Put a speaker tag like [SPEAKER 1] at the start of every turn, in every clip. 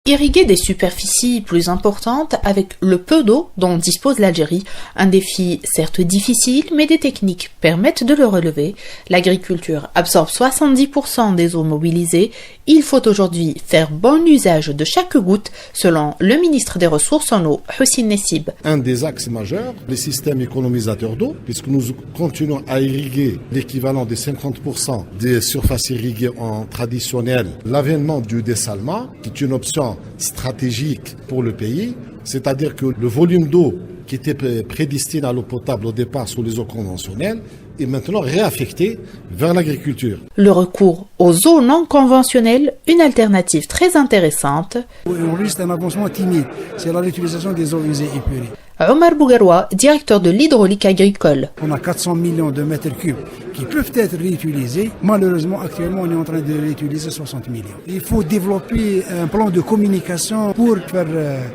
[SPEAKER 1] Irriguer des superficies plus importantes avec le peu d'eau dont dispose l'Algérie, un défi certes difficile, mais des techniques permettent de le relever. L'agriculture absorbe 70% des eaux mobilisées. Il faut aujourd'hui faire bon usage de chaque goutte, selon le ministre des Ressources en eau, Houssine Nessib.
[SPEAKER 2] Un des axes majeurs, les systèmes économisateurs d'eau, puisque nous continuons à irriguer l'équivalent des 50% des surfaces irriguées en traditionnel, l'avènement du dessalement, qui est une option stratégique pour le pays, c'est-à-dire que le volume d'eau qui était prédestiné à l'eau potable au départ sous les eaux conventionnelles est maintenant réaffecté vers l'agriculture.
[SPEAKER 1] Le recours aux eaux non conventionnelles, une alternative très intéressante.
[SPEAKER 3] Aujourd'hui, c'est un avancement timide, c'est la réutilisation des eaux usées épurées.
[SPEAKER 1] Omar Bougaroua, directeur de l'hydraulique agricole.
[SPEAKER 3] On a 400 millions de mètres cubes qui peuvent être réutilisés. Malheureusement, actuellement, on est en train de réutiliser 60 millions. Il faut développer un plan de communication pour faire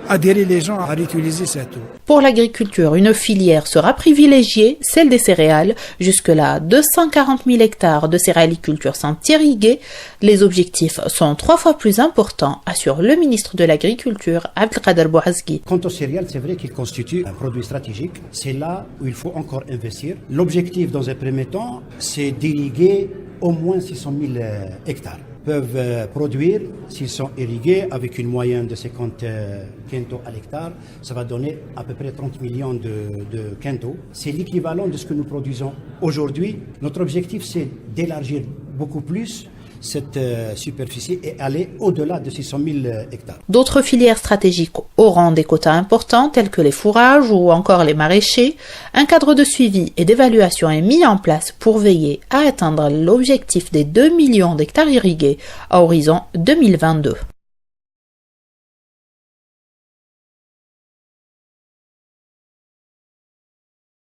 [SPEAKER 3] adhérer les gens à réutiliser cette eau.
[SPEAKER 1] Pour l'agriculture, une filière sera privilégiée, celle des céréales. Jusque-là, 240 000 hectares de céréaliculture sont irrigués. Les objectifs sont 3 fois plus importants, assure le ministre de l'Agriculture, Abdelkader Bouazgui.
[SPEAKER 4] Quant aux céréales, c'est vrai qu'ils constituent un produit stratégique. C'est là où il faut encore investir. L'objectif, dans un premier temps, c'est d'irriguer au moins 600 000 hectares. Peuvent produire, s'ils sont irrigués, avec une moyenne de 50 quintaux à l'hectare, ça va donner à peu près 30 millions de quintaux. C'est l'équivalent de ce que nous produisons aujourd'hui. Notre objectif, c'est d'élargir beaucoup plus cette superficie et aller au-delà de 600 000 hectares.
[SPEAKER 1] D'autres filières stratégiques auront des quotas importants tels que les fourrages ou encore les maraîchers. Un cadre de suivi et d'évaluation est mis en place pour veiller à atteindre l'objectif des 2 millions d'hectares irrigués à horizon 2022.